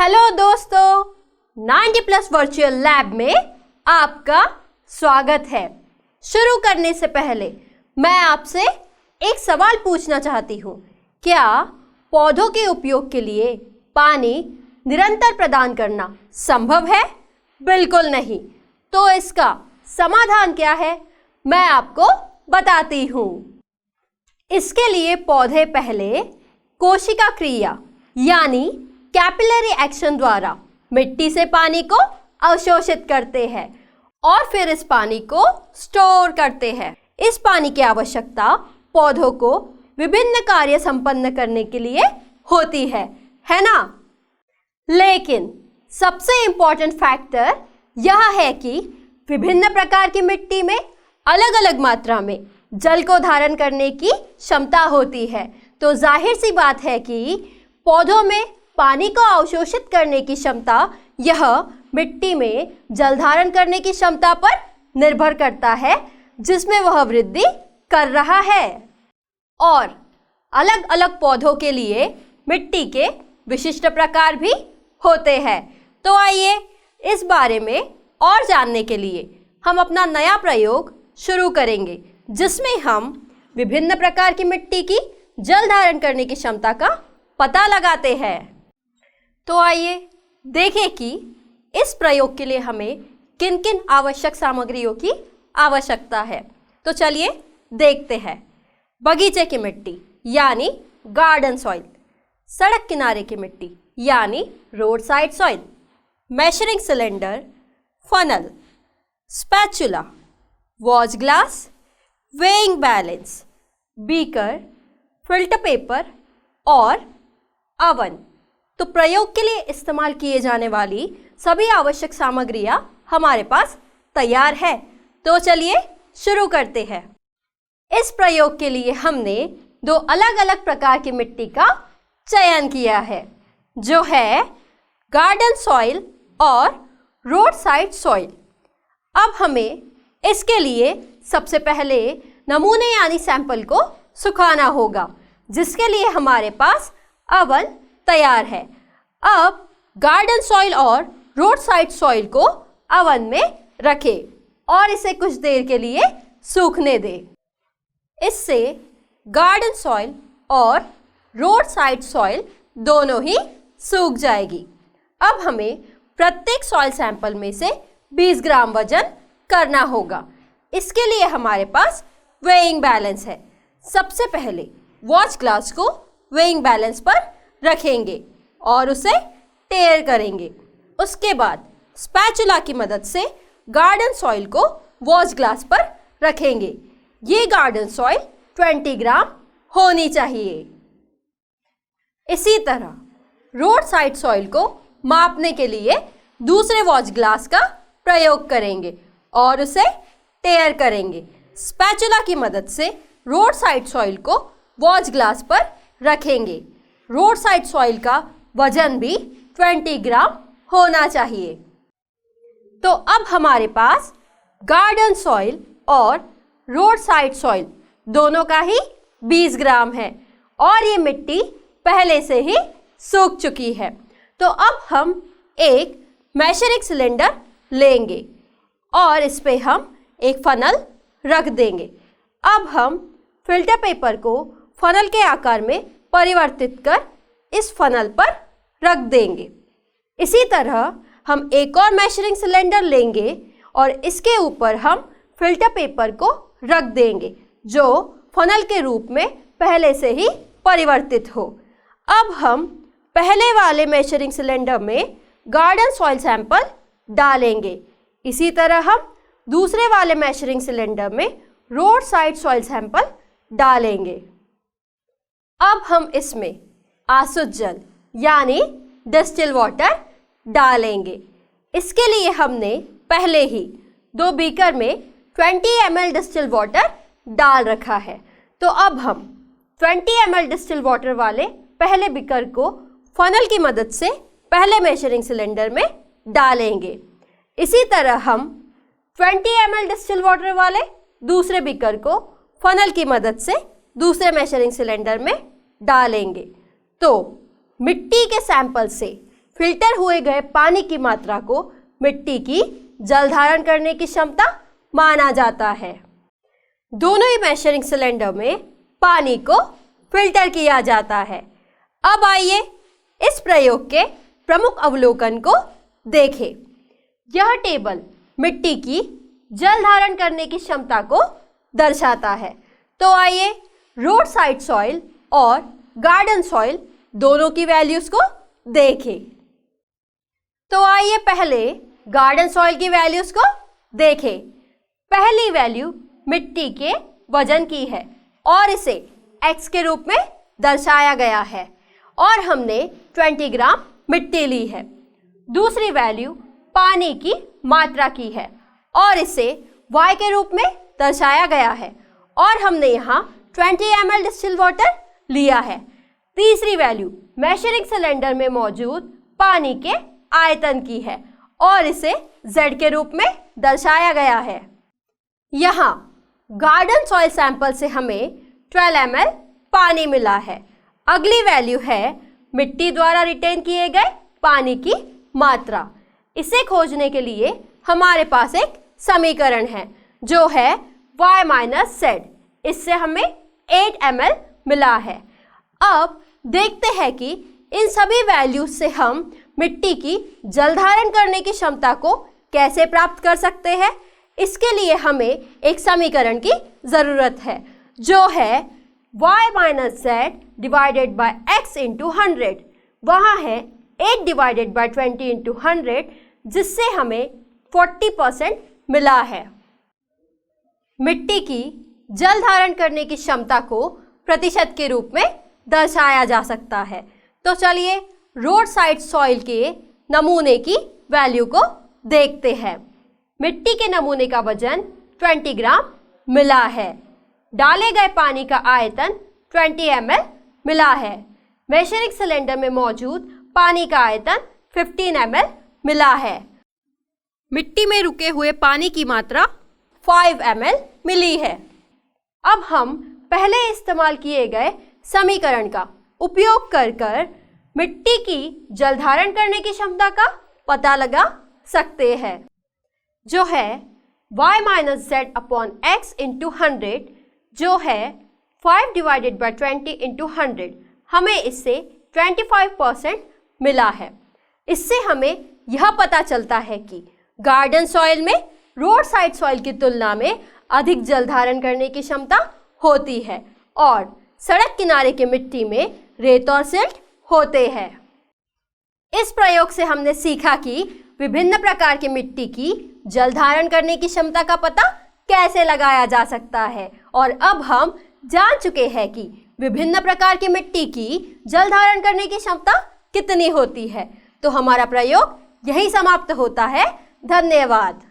Hello दोस्तों, 90 plus virtual lab में आपका स्वागत है। शुरू करने से पहले मैं आपसे एक सवाल पूछना चाहती हूँ। क्या पौधों के उपयोग के लिए पानी निरंतर प्रदान करना संभव है? बिल्कुल नहीं। तो इसका समाधान क्या है, मैं आपको बताती हूँ। इसके लिए पौधे पहले कोशिका क्रिया यानी कैपिलरी एक्शन द्वारा मिट्टी से पानी को अवशोषित करते हैं और फिर इस पानी को स्टोर करते हैं। इस पानी की आवश्यकता पौधों को विभिन्न कार्य संपन्न करने के लिए होती है ना? लेकिन सबसे इंपॉर्टेंट फैक्टर यह है कि विभिन्न प्रकार की मिट्टी में अलग अलग मात्रा में जल को धारण करने की क्षमता होती है। तो जाहिर सी बात है कि पौधों में पानी को अवशोषित करने की क्षमता यह मिट्टी में जल धारण करने की क्षमता पर निर्भर करता है जिसमें वह वृद्धि कर रहा है। और अलग अलग पौधों के लिए मिट्टी के विशिष्ट प्रकार भी होते हैं। तो आइए इस बारे में और जानने के लिए हम अपना नया प्रयोग शुरू करेंगे जिसमें हम विभिन्न प्रकार की मिट्टी की जल धारण करने की क्षमता का पता लगाते हैं। तो आइए देखें कि इस प्रयोग के लिए हमें किन किन आवश्यक सामग्रियों की आवश्यकता है। तो चलिए देखते हैं। बगीचे की मिट्टी यानी गार्डन सॉइल, सड़क किनारे की मिट्टी यानी road side soil, measuring cylinder, funnel, spatula, watch glass, weighing balance, beaker, filter paper और अवन। तो प्रयोग के लिए इस्तेमाल किए जाने वाली सभी आवश्यक सामग्रियां हमारे पास तैयार है। तो चलिए शुरू करते हैं। इस प्रयोग के लिए हमने दो अलग अलग प्रकार की मिट्टी का चयन किया है, जो है गार्डन सॉइल और रोड साइड सॉइल। अब हमें इसके लिए सबसे पहले नमूने यानी सैंपल को सुखाना होगा, जिसके लिए हमारे पास अवन तैयार है। अब गार्डन सॉइल और रोड साइड सॉइल को अवन में रखें और इसे कुछ देर के लिए सूखने दें। इससे गार्डन सॉइल और रोड साइड सॉइल दोनों ही सूख जाएगी। अब हमें प्रत्येक सॉइल सैंपल में से 20 ग्राम वजन करना होगा। इसके लिए हमारे पास वेइंग बैलेंस है। सबसे पहले वॉच ग्लास को वेइंग बैलेंस पर रखेंगे और उसे टेयर करेंगे। उसके बाद स्पैचुला की मदद से गार्डन सॉइल को वॉच ग्लास पर रखेंगे। ये गार्डन सॉइल 20 ग्राम होनी चाहिए। इसी तरह रोड साइड सॉइल को मापने के लिए दूसरे वॉच ग्लास का प्रयोग करेंगे और उसे टेयर करेंगे। स्पैचुला की मदद से रोड साइड सॉइल को वॉच ग्लास पर रखेंगे। रोड साइड सॉइल का वजन भी 20 ग्राम होना चाहिए। तो अब हमारे पास गार्डन सॉइल और रोड साइड सॉइल दोनों का ही 20 ग्राम है और ये मिट्टी पहले से ही सूख चुकी है। तो अब हम एक मेजरिंग सिलेंडर लेंगे और इस पे हम एक फनल रख देंगे। अब हम फिल्टर पेपर को फनल के आकार में परिवर्तित कर इस फनल पर रख देंगे। इसी तरह हम एक और मेजरिंग सिलेंडर लेंगे और इसके ऊपर हम फिल्टर पेपर को रख देंगे, जो फनल के रूप में पहले से ही परिवर्तित हो। अब हम पहले वाले मेजरिंग सिलेंडर में गार्डन सॉइल सैंपल डालेंगे। इसी तरह हम दूसरे वाले मेजरिंग सिलेंडर में रोड साइड सॉइल सैंपल डालेंगे। अब हम इसमें आसुत जल यानी डिस्टिल वाटर डालेंगे। इसके लिए हमने पहले ही 2 बीकर में 20 ml डिस्टिल वाटर डाल रखा है। तो अब हम 20 ml डिस्टिल वाटर वाले पहले बीकर को फनल की मदद से पहले मेजरिंग सिलेंडर में डालेंगे। इसी तरह हम 20 ml डिस्टिल वाटर वाले दूसरे बीकर को फनल की मदद से दूसरे मेजरिंग सिलेंडर में डालेंगे। तो मिट्टी के सैंपल से फिल्टर हुए गए पानी की मात्रा को मिट्टी की जल धारण करने की क्षमता माना जाता है। दोनों ही मेजरिंग सिलेंडर में पानी को फिल्टर किया जाता है। अब आइए इस प्रयोग के प्रमुख अवलोकन को देखें। यह टेबल मिट्टी की जल धारण करने की क्षमता को दर्शाता है। तो आइए रोड साइड सॉइल और गार्डन सॉइल दोनों की वैल्यूज को देखें। तो आइए पहले गार्डन सॉइल की वैल्यूज को देखें। पहली वैल्यू मिट्टी के वजन की है और इसे x के रूप में दर्शाया गया है और हमने 20 ग्राम मिट्टी ली है। दूसरी वैल्यू पानी की मात्रा की है और इसे y के रूप में दर्शाया गया है और हमने यहाँ 20 ml डिस्टिल वाटर लिया है। तीसरी वैल्यू मेजरिंग सिलेंडर में मौजूद पानी के आयतन की है और इसे z के रूप में दर्शाया गया है। यहाँ गार्डन सॉइल सैंपल से हमें 12 ml पानी मिला है। अगली वैल्यू है मिट्टी द्वारा रिटेन किए गए पानी की मात्रा। इसे खोजने के लिए हमारे पास एक समीकरण है जो है y-z। इससे हमें 8 ml मिला है। अब देखते हैं कि इन सभी वैल्यूज से हम मिट्टी की जल धारण करने की क्षमता को कैसे प्राप्त कर सकते हैं। इसके लिए हमें एक समीकरण की जरूरत है जो है y-z divided by x into 100। वहाँ है 8 डिवाइडेड बाय 20 इंटू 100 जिससे हमें 40% मिला है। मिट्टी की जल धारण करने की क्षमता को प्रतिशत के रूप में दर्शाया जा सकता है। तो चलिए रोड साइड सॉइल के नमूने की वैल्यू को देखते हैं। मिट्टी के नमूने का वजन 20 ग्राम मिला है। डाले गए पानी का आयतन 20 ml मिला है। मेजरिंग सिलेंडर में मौजूद पानी का आयतन 15 ml मिला है। मिट्टी में रुके हुए पानी की मात्रा 5 ml मिली है। अब हम पहले इस्तेमाल किए गए समीकरण का उपयोग कर मिट्टी की जल धारण करने की क्षमता का पता लगा सकते हैं जो है y-z अपॉन x इंटू 100 जो है 5 डिवाइडेड बाय 20 इंटू 100। हमें इससे 25% मिला है। इससे हमें यह पता चलता है कि गार्डन सॉइल में रोड साइड सॉइल की तुलना में अधिक जल धारण करने की क्षमता होती है और सड़क किनारे की मिट्टी में रेत और सिल्ट होते हैं। इस प्रयोग से हमने सीखा कि विभिन्न प्रकार की मिट्टी की जल धारण करने की क्षमता का पता कैसे लगाया जा सकता है और अब हम जान चुके हैं कि विभिन्न प्रकार की मिट्टी की जल धारण करने की क्षमता कितनी होती है। तो हमारा प्रयोग यही समाप्त होता है। धन्यवाद।